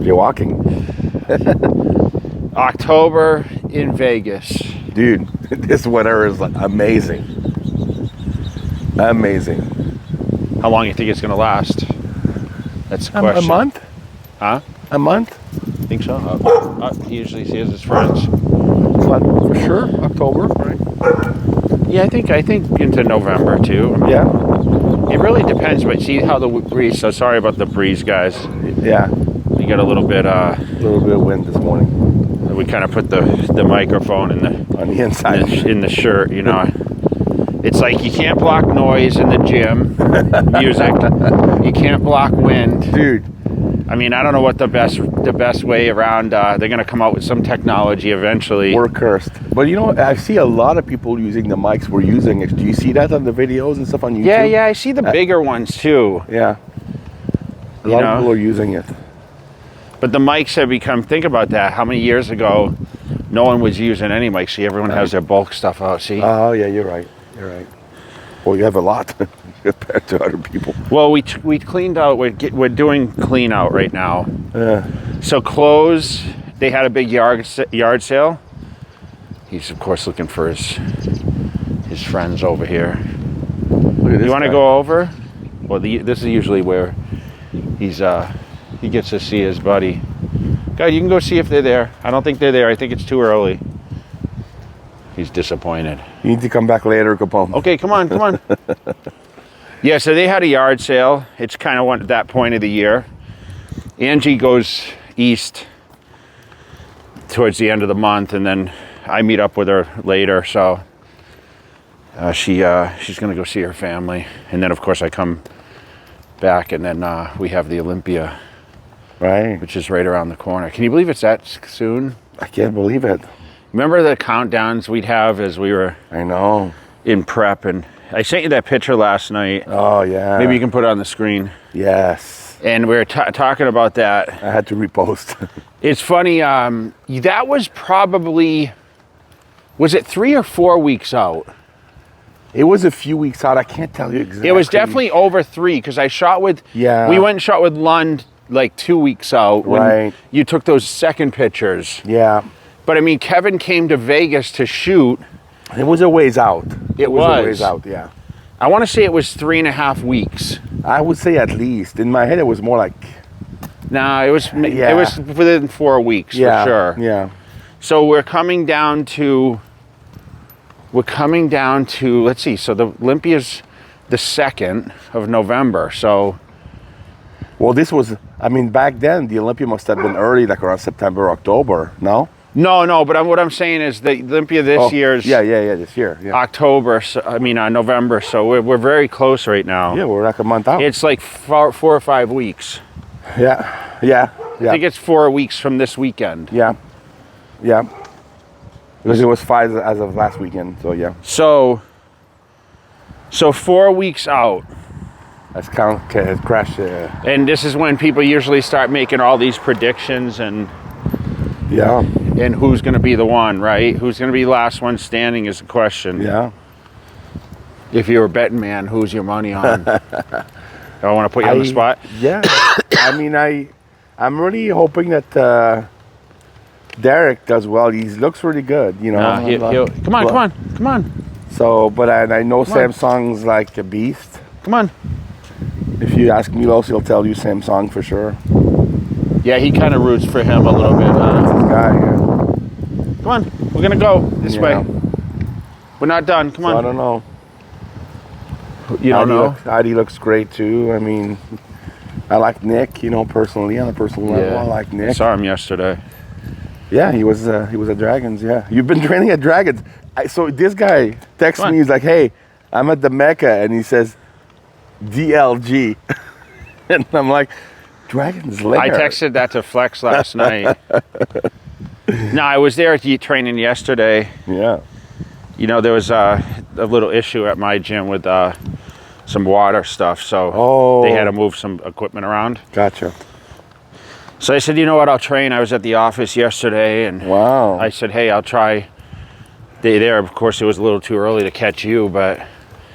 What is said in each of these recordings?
You're walking. October in Vegas. Dude, this weather is like amazing. Amazing. How long do you think it's going to last? That's the question. A month? Huh? A month? Think so? He usually sees his friends. But for sure, October, right? Yeah, I think into November too. I mean, Yeah. It really depends, but see how the breeze. So sorry about the breeze, guys. Yeah. We got a little bit. A little bit of wind this morning. We kind of put the microphone on the inside in the shirt. You know, it's like you can't block noise in the gym, music. You can't block wind, dude. I mean, I don't know what the best way around. They're going to come out with some technology eventually. We're cursed. But you know, I see a lot of people using the mics we're using. Do you see that on the videos and stuff on YouTube? Yeah, I see the bigger ones too. Yeah. A lot of people are using it. But the mics have become, think about that. How many years ago, no one was using any mics. See, everyone has their bulk stuff out, see? Oh, yeah, you're right. You're right. Well, you have a lot compared to other people. Well, we cleaned out. We're doing clean out right now. So clothes, they had a big yard sale. He's of course looking for his friends over here. Look at this. You want to go over? Well, this is usually where he gets to see his buddy. God, you can go see if they're there. I don't think they're there. I think it's too early. He's disappointed. You need to come back later, Capone. Okay, come on. Yeah, so they had a yard sale. It's kind of that point of the year. Angie goes east towards the end of the month, and then I meet up with her later. So she's going to go see her family, and then of course I come back, and then we have the Olympia, right, which is right around the corner. Can you believe it's that soon? I can't believe it. Remember the countdowns we'd have as we were in prep, and I sent you that picture last night. Oh, yeah. Maybe you can put it on the screen. Yes. And we were talking about that. I had to repost. It's funny. That was probably, was it 3 or 4 weeks out? It was a few weeks out. I can't tell you exactly. It was definitely over 3 because I shot with, we went and shot with Lund like 2 weeks out. When you took those second pictures. Yeah. But I mean, Kevin came to Vegas to shoot. It was a ways out. It was a ways out, yeah. I want to say it was 3.5 weeks. I would say at least. In my head, it was more like. No, it was within 4 weeks for sure. Yeah. So we're coming down to. Let's see. So the Olympia's the 2nd of November. So. Well, this was. I mean, back then the Olympia must have been early, like around September, October. No. No, but what I'm saying is the Olympia this year's this year, October. So, I mean November. So we're very close right now. Yeah, we're like a month out. It's like 4 or 5 weeks. Yeah. I think it's 4 weeks from this weekend. Yeah. Because it was 5 as of last weekend. So yeah. So 4 weeks out. That's crash. And this is when people usually start making all these predictions and. Yeah. And who's going to be the one, right? Who's going to be the last one standing is the question. Yeah. If you're a betting man, who's your money on? Do I want to put you on the spot? Yeah. I mean, I'm really hoping that Derek does well. He looks really good, you know. Come on. So, but I know Samsung's like a beast. Come on. If you ask Milos, he'll tell you Samsung for sure. Yeah, he kind of roots for him a little bit. This guy, Come on, we're gonna go this way. We're not done. Come on. I don't know. You don't know? Heidi looks great too. I mean, I like Nick. You know, personally on a personal level, I like Nick. I saw him yesterday. Yeah, he was at Dragons. Yeah, you've been training at Dragons. So this guy texts me. He's like, "Hey, I'm at the Mecca," and he says, "DLG," and I'm like. Dragon's Lair. I texted that to Flex last night. No, I was there at the training yesterday. Yeah. You know, there was a little issue at my gym with some water stuff, so they had to move some equipment around. Gotcha. So I said, you know what, I'll train. I was at the office yesterday, and I said, hey, I'll try. There, of course, it was a little too early to catch you, but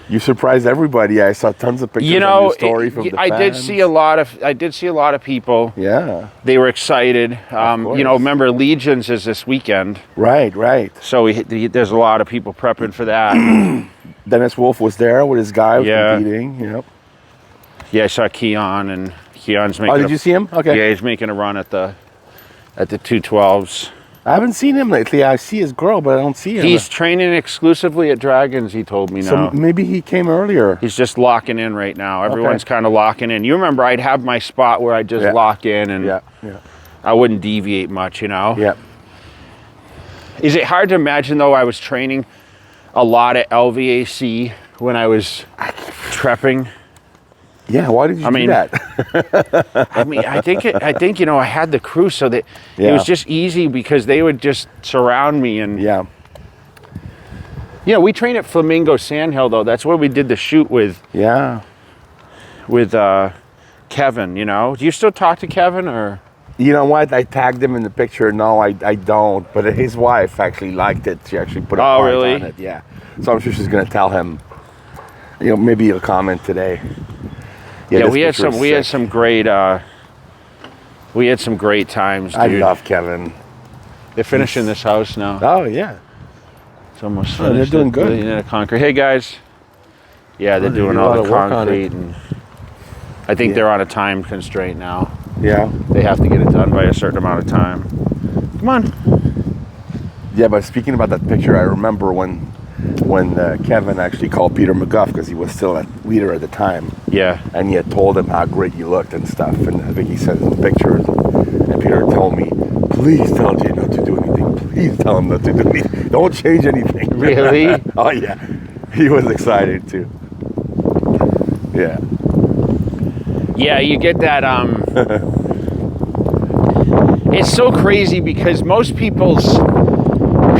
You surprised everybody. I saw tons of pictures You on know, your story from the I did fans. see a lot of people. Yeah. They were excited. course. You know, remember Legions is this weekend, Right. so there's a lot of people prepping for that. Dennis Wolf was there with his guy Yeah. competing. Yep. Yeah, I saw Keon, and Keon's making. Oh, did you see him? Okay. Yeah, he's making a run at the 212s. I haven't seen him lately. I see his girl, but I don't see him. He's training exclusively at Dragons. He told me so now. maybe he came earlier. He's just locking in right now. Everyone's kind of locking in. You remember, I'd have my spot where I'd just lock in, and Yeah. I wouldn't deviate much. You know. Yeah. Is it hard to imagine though? I was training a lot at LVAC when I was prepping. Yeah. Why did you do that? I mean, I think you know, I had the crew so that it Yeah. was just easy because they would just surround me. And Yeah. you know, we trained at Flamingo Sandhill though. That's where we did the shoot with Yeah. Kevin. You know, do you still talk to Kevin or? You know what? I tagged him in the picture. No, I don't. But his wife actually liked it. She actually put a heart really? on it. Yeah. So I'm sure she's gonna tell him. You know, maybe he'll comment today. Yeah, this we had picture is some. We had sick. some great. We had some great times, dude. I love Kevin. They're finishing this house now. Oh yeah. It's almost Oh, they're finished. doing good. In the concrete. Hey guys. Yeah, they're they doing do a all lot the of work on concrete, it. and I think Yeah. they're on a time constraint now. Yeah. They have to get it done by a certain amount of time. Come on. Yeah, but speaking about that picture, I remember when Kevin actually called Peter McGuff because he was still a leader at the time, Yeah. and he had told him how great you looked and stuff. And I think he sent some pictures, and Peter told me, "Please tell Jay not to do anything. Please tell him not to do anything. Don't change anything." Really? Oh yeah, he was excited too. Yeah. Yeah, you get that. It's so crazy because most people's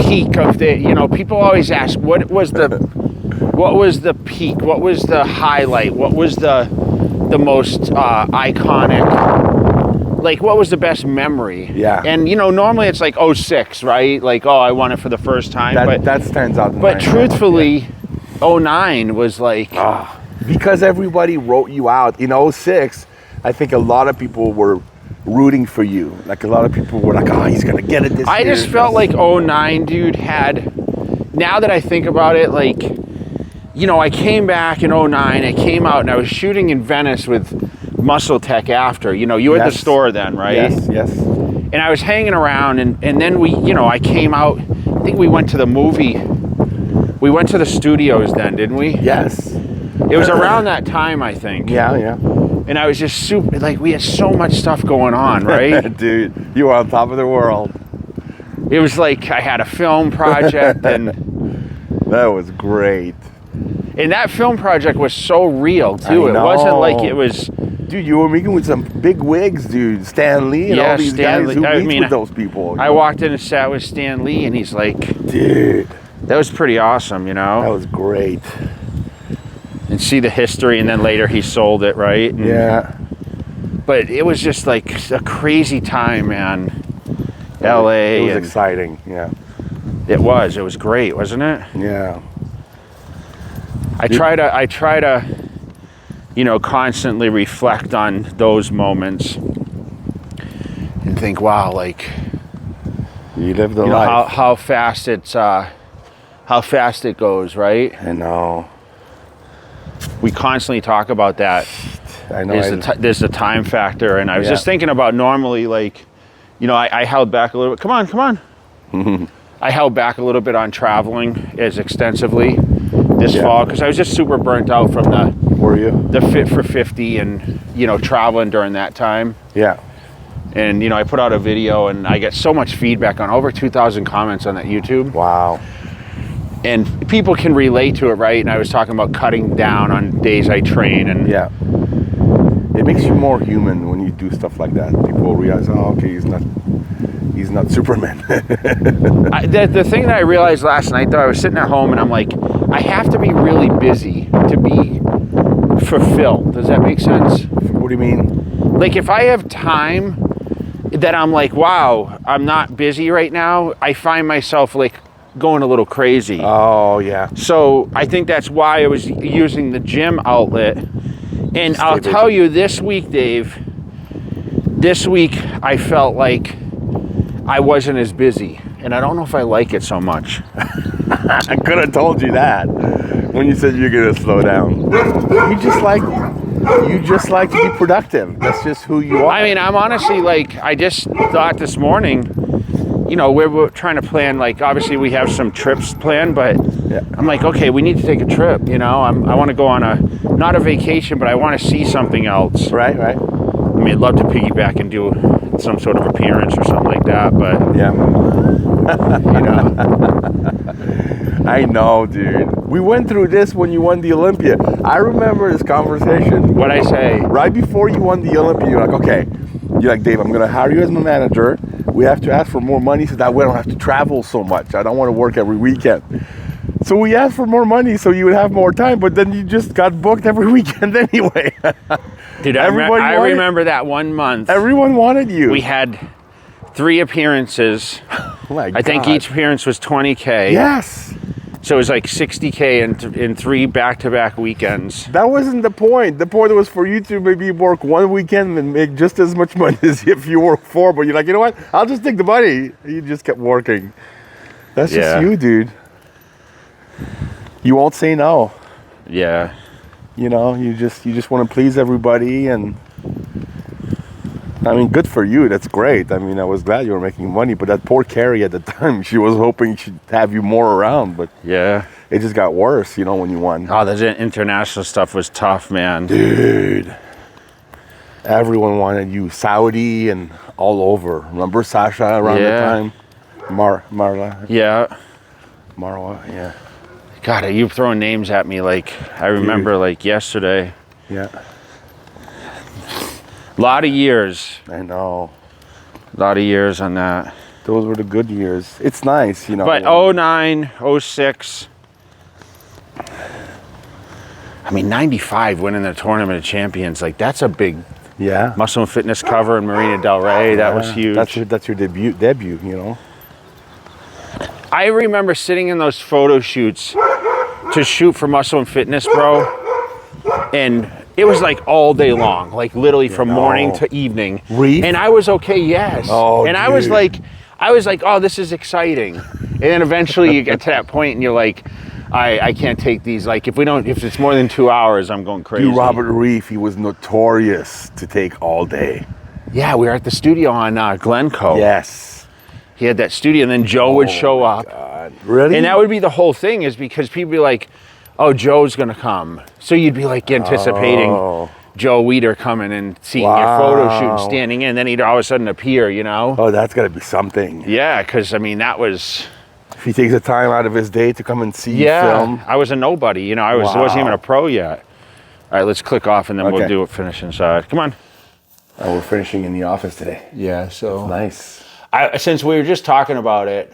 peak of the, you know, people always ask, what was the peak? What was the highlight? What was the most iconic? Like, what was the best memory? Yeah. And you know, normally it's like 06, right? Like, oh, I won it for the first time. That stands out. But truthfully, 09 was like. Because everybody wrote you out in '06, I think a lot of people were rooting for you. Like a lot of people were like, "Oh, he's gonna get it this year." I just felt like 09, dude, had. Now that I think about it, like, you know, I came back in 09. I came out and I was shooting in Venice with Muscle Tech after. You know, you were at the store then, right? Yes. And I was hanging around, and then we, you know, I came out. I think we went to the movie. We went to the studios then, didn't we? Yes. It was around that time, I think. Yeah. And I was just super, like, we had so much stuff going on, right? Dude, you were on top of the world. It was like I had a film project, and That was great. that film project was so real, too. I It wasn't like know. it was, Dude, you were meeting with some big wigs, dude. Stan Lee and Yeah, all these Stan guys. Lee. Who I meets mean, with those people? I walked in and sat with Stan Lee, and he's like, Dude, that was pretty awesome, you know? that was great. And see the history, and then later he sold it, right? And, Yeah. But it was just like a crazy time, man. LA. It was and exciting. Yeah. It was great, wasn't it? Yeah. I try to, you know, constantly reflect on those moments and think, wow, like, You lived the you know, life. how fast it goes, right? I know. We constantly talk about that. I know. There's the time factor, and I was Yeah. just thinking about normally, like, you know, I held back a little bit. Come on. I held back a little bit on traveling as extensively this fall because I was just super burnt out from Were you? the Fit for 50 and, you know, traveling during that time. Yeah. And, you know, I put out a video and I get so much feedback on over 2,000 comments on that YouTube. Wow. And people can relate to it, right? And I was talking about cutting down on days I train. And Yeah. It makes you more human when you do stuff like that. People realize, oh, okay, he's not Superman. the thing that I realized last night, though, I was sitting at home and I'm like, I have to be really busy to be fulfilled. Does that make sense? What do you mean? Like, if I have time that I'm like, wow, I'm not busy right now, I find myself like going a little crazy. Oh, yeah. So I think that's why I was using the gym outlet. And I'll tell you, this week, Dave, this week I felt like I wasn't as busy. And I don't know if I like it so much. I could have told you that when you said you're going to slow down. You just like to be productive. That's just who you are. I mean, I'm honestly like, I just thought this morning, you know, we're trying to plan, like, obviously we have some trips planned, but yeah. I'm like, okay, we need to take a trip, you know? I want to go on not a vacation, but I want to see something else. Right. I mean, I'd love to piggyback and do some sort of appearance or something like that, but... Yeah. You know. I know, dude. We went through this when you won the Olympia. I remember this conversation. What'd I say? Right before you won the Olympia, you're like, okay. You're like, Dave, I'm going to hire you as my manager. We have to ask for more money so that way I don't have to travel so much. I don't want to work every weekend. So we asked for more money so you would have more time, but then you just got booked every weekend anyway. Dude, I remember that 1 month. Everyone wanted you. We had 3 appearances. Oh my God. I think each appearance was $20K. Yes. So it was like $60K in 3 back-to-back weekends. That wasn't the point. The point was for you to maybe work one weekend and make just as much money as if you work 4. But you're like, you know what? I'll just take the money. You just kept working. That's just you, dude. You won't say no. Yeah. You know, you just want to please everybody, and I mean, good for you. That's great. I mean, I was glad you were making money, but that poor Carrie at the time, she was hoping she'd have you more around, but yeah, it just got worse, you know, when you won. Oh, the international stuff was tough, man. Dude. Everyone wanted you. Saudi and all over. Remember Sasha around that time? Marla. Yeah. Marwa, yeah. God, you throwing names at me like I remember like yesterday. Yeah. A lot of years. I know. A lot of years on that. Those were the good years. It's nice, you know. But 09, 06. I mean, 95 winning the Tournament of Champions, like that's a big Muscle and Fitness cover in Marina Del Rey. That was huge. That's your debut, you know. I remember sitting in those photo shoots to shoot for Muscle and Fitness, bro. And it was like all day long, like literally from morning to evening. Reef? And I was okay, yes. Oh, and dude. I was like, oh, this is exciting. And then eventually you get to that point and you're like, I can't take these. Like if it's more than 2 hours, I'm going crazy. Dude, Robert Reef, he was notorious to take all day. Yeah, we were at the studio on Glencoe. Yes. He had that studio, and then Joe would show up. God. Really? And that would be the whole thing, is because people would be like, oh, Joe's going to come. So you'd be like anticipating Joe Weider coming and seeing your photo shoot and standing in. Then he'd all of a sudden appear, you know? Oh, that's got to be something. Yeah, because, I mean, that was... If he takes the time out of his day to come and see you film. I was a nobody, you know? I wasn't even a pro yet. All right, let's click off, and then we'll do it, finish inside. Come on. Oh, we're finishing in the office today. Yeah, so... Nice. Since we were just talking about it,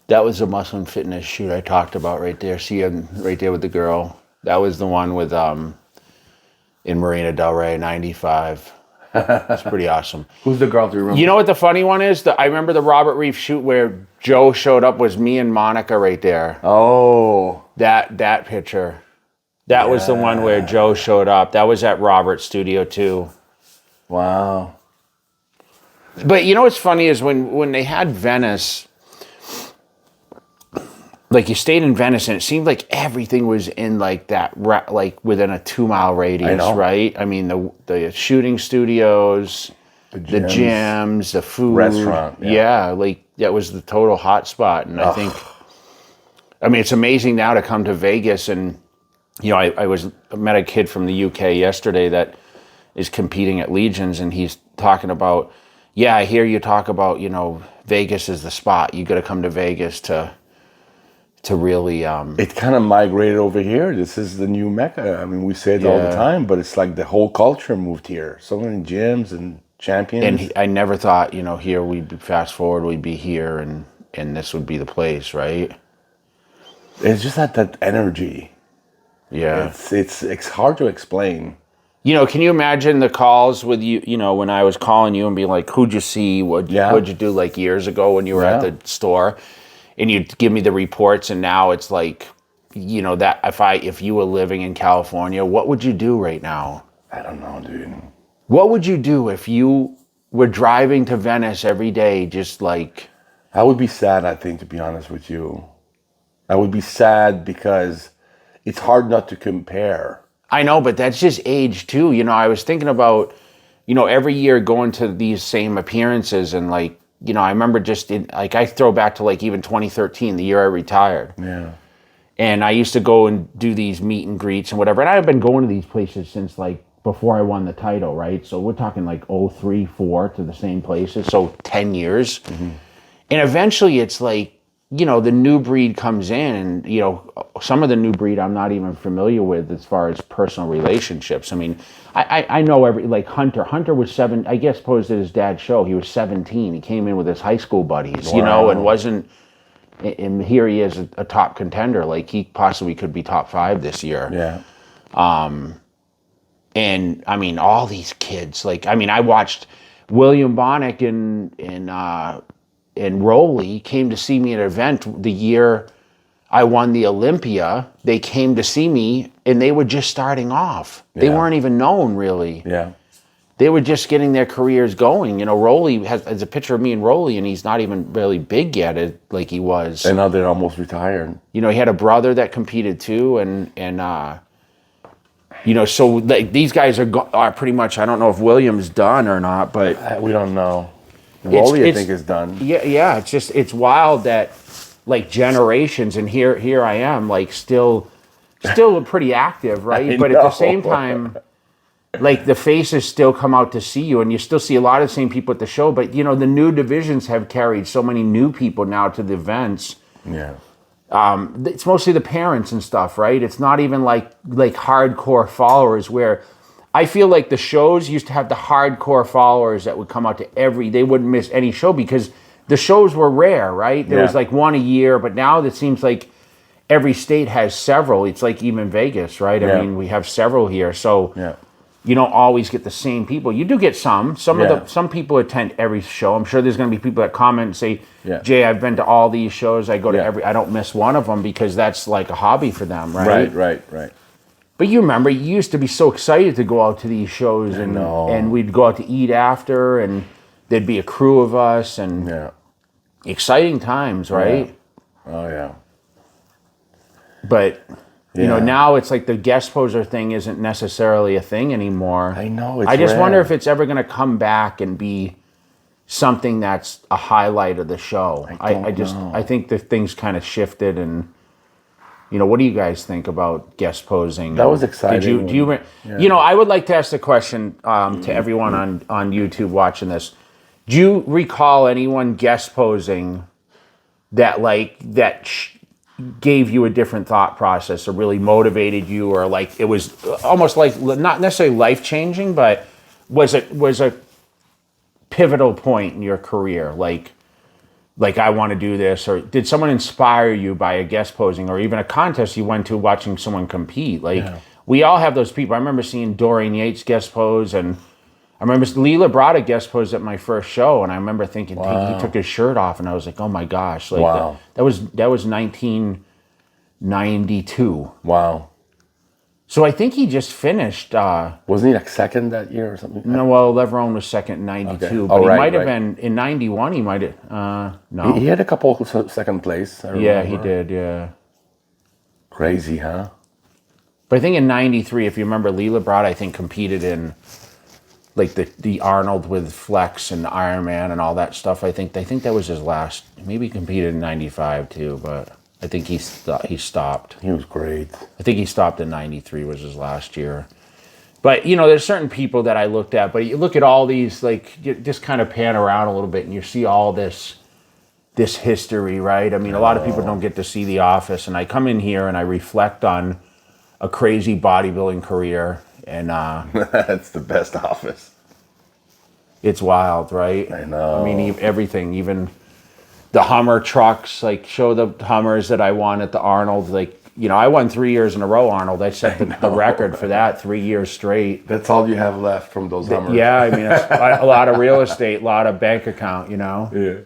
that was a Muscle and Fitness shoot I talked about right there. See him right there with the girl. That was the one with in Marina Del Rey, 95. It's pretty awesome. Who's the girl? Do you remember? You know what the funny one is? I remember the Robert Reef shoot where Joe showed up was me and Monica right there. Oh. That picture. That was the one where Joe showed up. That was at Robert's studio too. Wow. But you know what's funny is when they had Venice, like you stayed in Venice and it seemed like everything was in like that, like within a 2-mile radius, right? I mean, the shooting studios, the gyms, the food. Restaurant. Yeah, like that was the total hot spot. And I mean, it's amazing now to come to Vegas and, you know, I met a kid from the UK yesterday that is competing at Legions and he's talking about, yeah, I hear you talk about, you know, Vegas is the spot. You got to come to Vegas to really... It kind of migrated over here. This is the new Mecca. I mean, we say it all the time, but it's like the whole culture moved here. So many gyms and champions. And I never thought, you know, here we'd fast forward, we'd be here and this would be the place, right? It's just that energy. Yeah. It's hard to explain. Can you imagine the calls with you, when I was calling you and being like, who'd you see? What'd you do like years ago when you were at the store? And you'd give me the reports, and now it's like, that if you were living in California, what would you do right now? I don't know, dude. What would you do if you were driving to Venice every day, just like... I would be sad, I think, to be honest with you. I would be sad because it's hard not to compare. I know, but that's just age too. I was thinking about, every year going to these same appearances, and like, I remember I throw back to like even 2013, the year I retired. Yeah. And I used to go and do these meet and greets and whatever. And I've been going to these places since like before I won the title, right? So we're talking like 03, 04 to the same places. So 10 years. Mm-hmm. And eventually it's like, the new breed comes in, and, some of the new breed I'm not even familiar with as far as personal relationships. I mean, I know like Hunter. Hunter was 7, I guess, posed at his dad's show. He was 17. He came in with his high school buddies, and wasn't, and here he is a top contender. Like he possibly could be top 5 this year. Yeah. And I mean, all these kids, like, I mean, I watched William Bonnick and Rowley came to see me at an event the year I won the Olympia. They came to see me, and they were just starting off. They weren't even known, really. Yeah. They were just getting their careers going. Rowley has a picture of me and Rowley, and he's not even really big yet, like he was. And now they're almost retired. He had a brother that competed too, and so like these guys are pretty much. I don't know if William's done or not, but we don't know. Rowley, I think, is done. Yeah. It's wild that like generations, and here I am, like still pretty active, right? But at the same time, like the faces still come out to see you, and you still see a lot of the same people at the show. But the new divisions have carried so many new people now to the events. Yeah. It's mostly the parents and stuff, right? It's not even like hardcore followers, where I feel like the shows used to have the hardcore followers that would come out to they wouldn't miss any show because the shows were rare, right? There was like one a year, but now it seems like every state has several. It's like even Vegas, right? I mean, we have several here. So you don't always get the same people. You do get some. Some people attend every show. I'm sure there's going to be people that comment and say, Jay, I've been to all these shows. I go to I don't miss one of them, because that's like a hobby for them, right? Right. But you remember, you used to be so excited to go out to these shows, and we'd go out to eat after, and there'd be a crew of us, and exciting times, right? Yeah. Oh, yeah. But, now it's like the guest poser thing isn't necessarily a thing anymore. I know, I just wonder if it's ever going to come back and be something that's a highlight of the show. I think the things kind of shifted, and... what do you guys think about guest posing? That was exciting. I would like to ask the question to everyone on YouTube watching this. Do you recall anyone guest posing that gave you a different thought process, or really motivated you, or like it was almost like not necessarily life-changing, but was a pivotal point in your career? Like I want to do this, or did someone inspire you by a guest posing, or even a contest you went to watching someone compete? We all have those people. I remember seeing Dorian Yates guest pose, and I remember Leela Brada guest posed at my first show, and I remember thinking he took his shirt off, and I was like, oh my gosh, that was 1992. Wow. So I think he just finished. Wasn't he like second that year or something? No, well, Leverone was second in 92, but he might have been in 91. He might have. No, he had a couple second place. I remember. Yeah, he did. Yeah. Crazy, huh? But I think in 93, if you remember, Leela Brad, I think competed in like the Arnold with Flex and Iron Man and all that stuff. I think that was his last. Maybe he competed in 95 too, but. I think he stopped. He was great. I think he stopped in 93 was his last year. But, there's certain people that I looked at, but you look at all these, like, you just kind of pan around a little bit and you see all this history, right? I mean, a lot of people don't get to see The Office, and I come in here and I reflect on a crazy bodybuilding career, and... That's the best Office. It's wild, right? I know. I mean, everything, even... The Hummer trucks, like show the Hummers that I won at the Arnold, like I won 3 years in a row, Arnold. I set the record for that 3 years straight. That's all you have left from those Hummers. Yeah, I mean, it's a lot of real estate, a lot of bank account, Yeah. a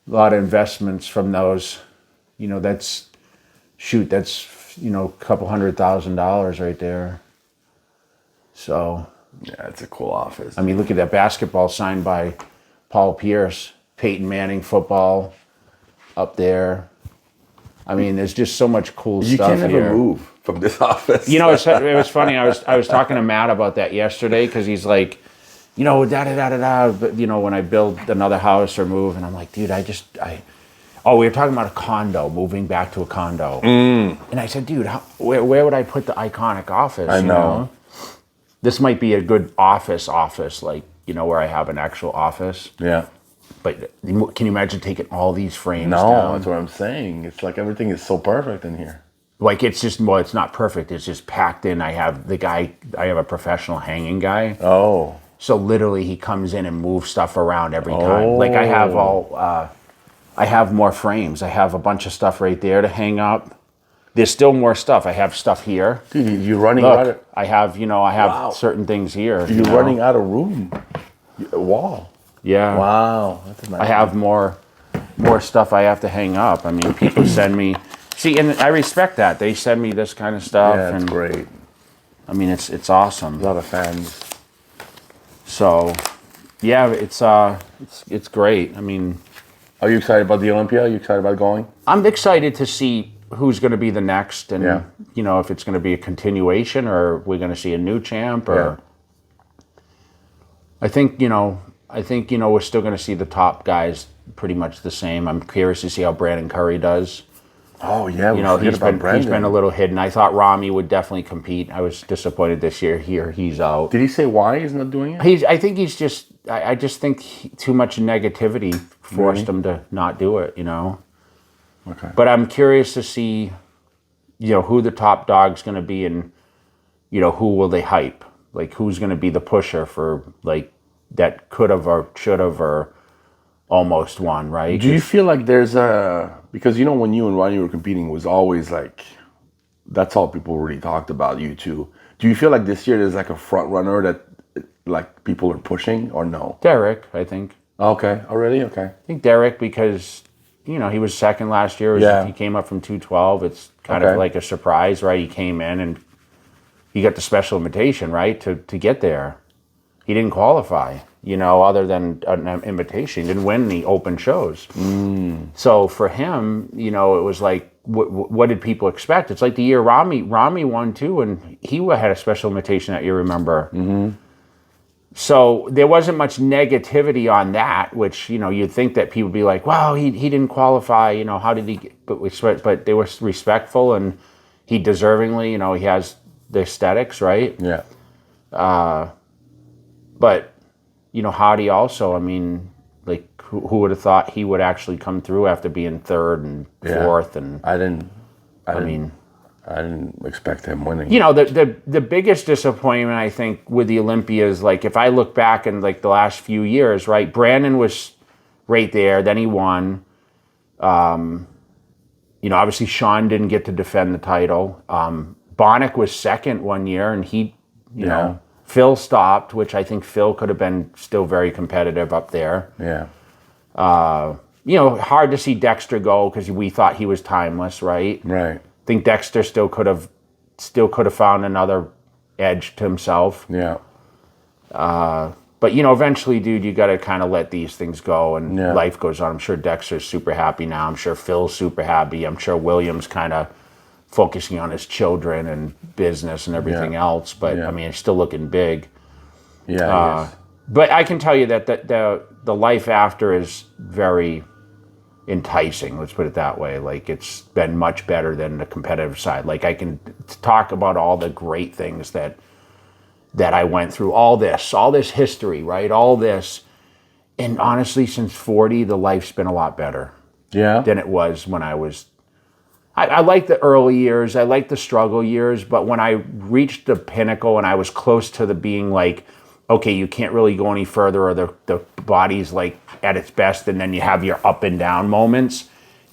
lot of investments from those. That's a couple $100,000 right there. So. Yeah, it's a cool office. I mean, look at that basketball signed by Paul Pierce, Peyton Manning football up there. I mean, there's just so much cool You stuff can't here. ever move from this office. It was funny. I was talking to Matt about that yesterday because he's like, da-da-da-da-da. But, when I build another house or move, and I'm like, dude, we were talking about a condo, moving back to a condo. And I said, dude, where would I put the iconic office? I know. This might be a good office, like, where I have an actual office. Yeah. But can you imagine taking all these frames No, down? that's what I'm saying. It's like everything is so perfect in here. Like, it's just, it's not perfect. It's just packed in. I have a professional hanging guy. Oh. So literally he comes in and moves stuff around every time. Like I have more frames. I have a bunch of stuff right there to hang up. There's still more stuff. I have stuff here. Dude, you're running Look, out of... I have Wow. certain things here. You're running out of room. A wall. Yeah. Wow. That's a nice I have more stuff I have to hang up. I mean, people send me... See, and I respect that. They send me this kind of stuff. Yeah, it's and great. I mean, it's awesome. A lot of fans. So, yeah, it's great. I mean... Are you excited about the Olympia? Are you excited about going? I'm excited to see who's going to be the next and, Yeah. if it's going to be a continuation or we're going to see a new champ or... I think we're still going to see the top guys pretty much the same. I'm curious to see how Brandon Curry does. Oh, yeah. He's been a little hidden. I thought Rami would definitely compete. I was disappointed this year. He's out. Did he say why he's not doing it? I think he's just... I just think too much negativity forced him to not do it, Okay. But I'm curious to see, who the top dog's going to be and, who will they hype? Like, who's going to be the pusher for, like, that could have or should have or almost won, right? Do you feel like there's because when you and Ronnie were competing, it was always like, that's all people really talked about, you two. Do you feel like this year there's like a front runner that like people are pushing or no? Derek, I think. Okay, already? Okay. I think Derek because, he was second last year. Yeah. He came up from 212. It's kind of like a surprise, right? He came in and he got the special invitation, right, to get there. He didn't qualify, other than an invitation. He didn't win the open shows. So for him, it was like, what did people expect? It's like the year Rami won too, and he had a special invitation that year, remember? Mm-hmm. So there wasn't much negativity on that, which, you'd think that people would be like, wow, he didn't qualify, how did he get? But they were respectful, and he deservingly, he has the aesthetics, right? Yeah. But, Hadi also, I mean, like, who would have thought he would actually come through after being third and fourth? And I didn't expect him winning. The biggest disappointment, I think, with the Olympia is, like, if I look back in, like, the last few years, right, Brandon was right there, then he won. Obviously Sean didn't get to defend the title. Bonnick was second one year, and he, you know, Phil stopped, which I think Phil could have been still very competitive up there. Yeah. Hard to see Dexter go because we thought he was timeless, right? Right. I think Dexter still could have found another edge to himself. Yeah. But eventually, dude, you got to kind of let these things go, and life goes on. I'm sure Dexter's super happy now. I'm sure Phil's super happy. I'm sure William's kind of focusing on his children and business and everything else. But I mean, it's still looking big. Yeah. But I can tell you that the life after is very enticing. Let's put it that way. Like, it's been much better than the competitive side. Like, I can talk about all the great things that I went through, all this history, right? All this. And honestly, since 40, the life's been a lot better than it was when I was. I like the early years. I like the struggle years. But when I reached the pinnacle and I was close to the being like, okay, you can't really go any further, or the body's like at its best, and then you have your up and down moments.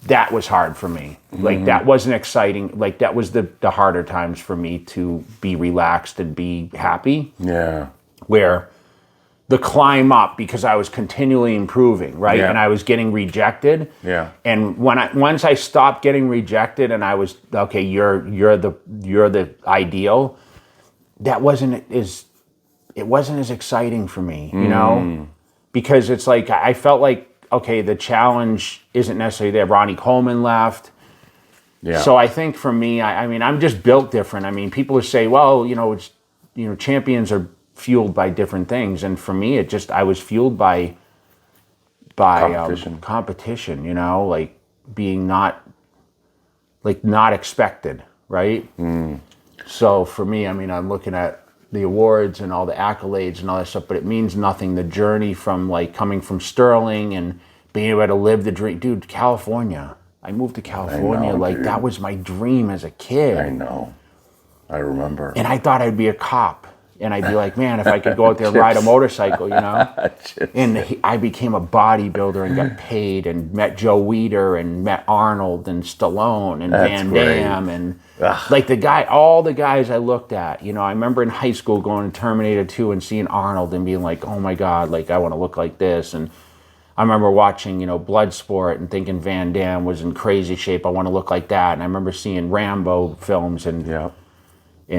that was hard for me. Like, that wasn't exciting. Like, that was the harder times for me to be relaxed and be happy. Yeah. Where the climb up, because I was continually improving, right? Yeah. And I was getting rejected. Yeah. And once I stopped getting rejected and I was, okay, you're the ideal, it wasn't as exciting for me, you know? Because it's like, I felt like, okay, the challenge isn't necessarily there. Ronnie Coleman left. Yeah. So I think for me, I mean, I'm just built different. I mean, people would say, well, champions are fueled by different things. And for me, I was fueled by competition, you know, like being not expected, right? So for me, I mean, I'm looking at the awards and all the accolades and all that stuff, but it means nothing. The journey from like coming from Sterling and being able to live the dream. Dude, California. I moved to California. Dude. That was my dream as a kid. I know. I remember. And I thought I'd be a cop. And I'd be like, man, if I could go out there and ride a motorcycle, you know? And I became a bodybuilder and got paid and met Joe Weider and met Arnold and Stallone and Van Damme and like all the guys I looked at. You know, I remember in high school going to Terminator 2 and seeing Arnold and being like, oh my God, like I want to look like this. And I remember watching, Bloodsport and thinking Van Damme was in crazy shape. I want to look like that. And I remember seeing Rambo films and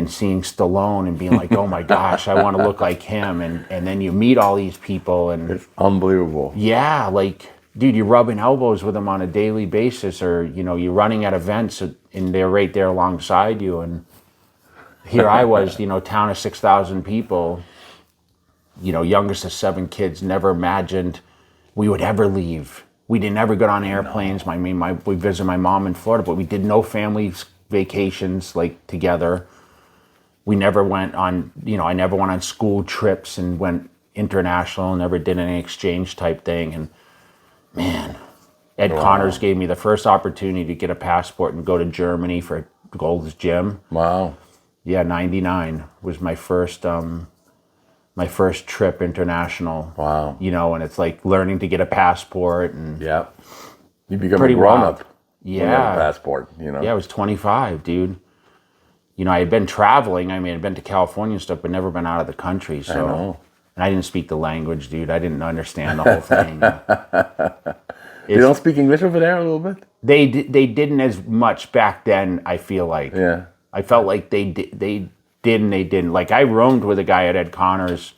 seeing Stallone and being like, oh my gosh, I want to look like him. And then you meet all these people and it's unbelievable. Yeah, like, dude, you're rubbing elbows with them on a daily basis, or, you're running at events and they're right there alongside you. And here I was, town of 6,000 people, youngest of 7 kids, never imagined we would ever leave. We didn't ever get on airplanes. We visited my mom in Florida, but we did no family vacations like together. We never went on, I never went on school trips and went international, never did any exchange type thing. And man, Ed Connors gave me the first opportunity to get a passport and go to Germany for Gold's Gym. Wow. Yeah, 99 was my first trip international. Wow. And it's like learning to get a passport and yeah. You become a grown up. Yeah. When you have a passport, Yeah, I was 25, dude. I had been traveling. I mean, I'd been to California and stuff, but never been out of the country. So, I know. And I didn't speak the language, dude. I didn't understand the whole thing. They don't speak English over there a little bit? They didn't as much back then, I feel like. Yeah. I felt like they didn't. Like, I roamed with a guy at Ed Connors,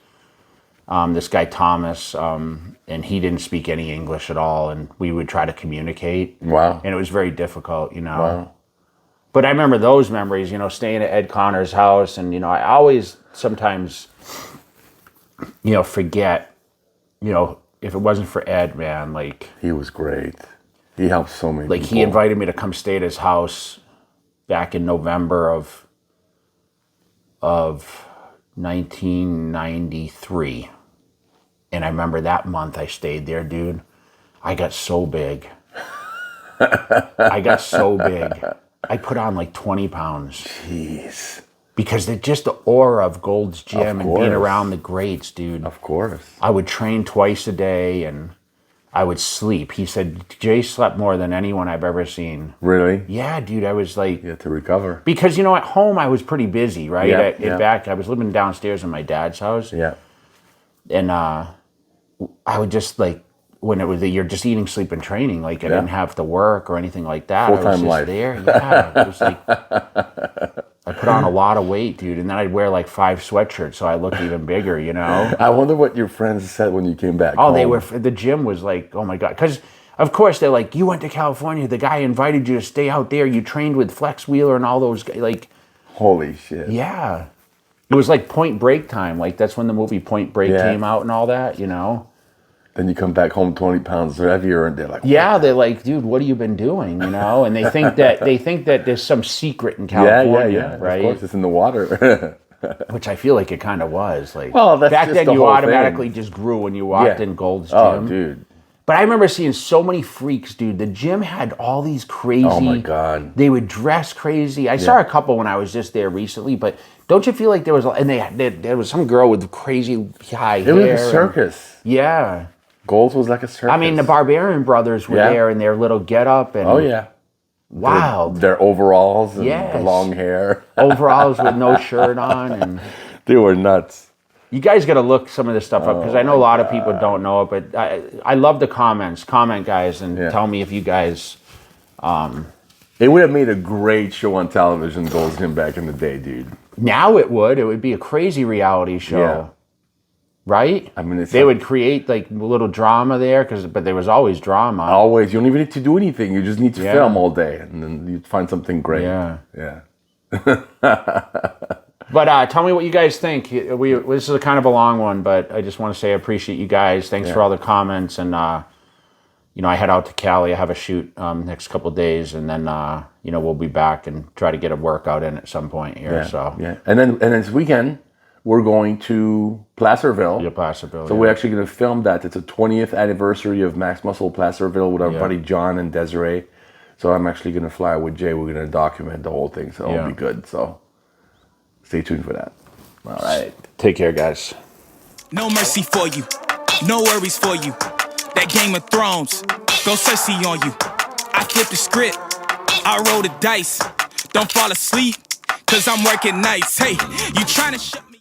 this guy Thomas, and he didn't speak any English at all, and we would try to communicate. Wow. And it was very difficult, Wow. But I remember those memories, staying at Ed Connors' house, and, I always sometimes, forget, if it wasn't for Ed, man, like... He was great. He helped so many people. Like, he invited me to come stay at his house back in November of 1993. And I remember that month I stayed there, dude. I got so big. I put on like 20 pounds. Jeez. Because just the aura of Gold's Gym and being around the greats, dude. Of course. I would train twice a day and I would sleep. He said, Jay slept more than anyone I've ever seen. Really? Yeah, dude. I was like... You had to recover. Because, at home I was pretty busy, right? Yeah, Back, I was living downstairs in my dad's house. Yeah. And I would just like... When it was you're just eating, sleeping, training, like I didn't have to work or anything like that. Full-time I was just life. there. Yeah, it was like I put on a lot of weight, dude, and then I'd wear like 5 sweatshirts, so I looked even bigger, I wonder what your friends said when you came back. Oh, home. they were. The gym was like, oh my God, because of course they're like, you went to California. The guy invited you to stay out there. You trained with Flex Wheeler and all those guys. Like, holy shit. Yeah, it was like Point Break time. Like that's when the movie Point Break came out and all that. Then you come back home 20 pounds heavier, and they're like, yeah, they're like, dude, what have you been doing? And they think that there's some secret in California, right? Of course, it's in the water. Which I feel like it kind of was. Like, well, that's back just then, the you whole automatically thing. just grew when you walked in Gold's Gym. Oh, dude. But I remember seeing so many freaks, dude. The gym had all these crazy... Oh, my God. They would dress crazy. I saw a couple when I was just there recently, but don't you feel like there was... And there was some girl with crazy high hair. It was a circus. Yeah. Goals was like a circus. I mean, the Barbarian Brothers were there in their little getup, and oh yeah, wow, their overalls and Yes. the long hair, overalls with no shirt on, and they were nuts. you guys got to look some of this stuff up because I know a lot of people don't know it, but I love the comments. Comment, guys, and tell me if you guys. It would have made a great show on television, Gold's Gym back in the day, dude. Now it would be a crazy reality show. Yeah. Right? I mean, they would create like a little drama there, but there was always drama. Always. You don't even need to do anything. You just need to film all day, and then you'd find something great. Yeah. Yeah. But tell me what you guys think. This is a kind of a long one, but I just want to say I appreciate you guys. Thanks for all the comments. And, I head out to Cali. I have a shoot next couple of days, and then, we'll be back and try to get a workout in at some point here. Yeah. So Yeah. And then this weekend, we're going to Placerville. Yeah, Placerville. So we're actually going to film that. It's a 20th anniversary of Max Muscle Placerville with our buddy John and Desiree. So I'm actually going to fly with Jay. We're going to document the whole thing. So it'll be good. So stay tuned for that. All right. Take care, guys. No mercy for you. No worries for you. That Game of Thrones. Go Cersei on you. I flipped the script. I roll the dice. Don't fall asleep, cause I'm working nights. Hey, you trying to shut me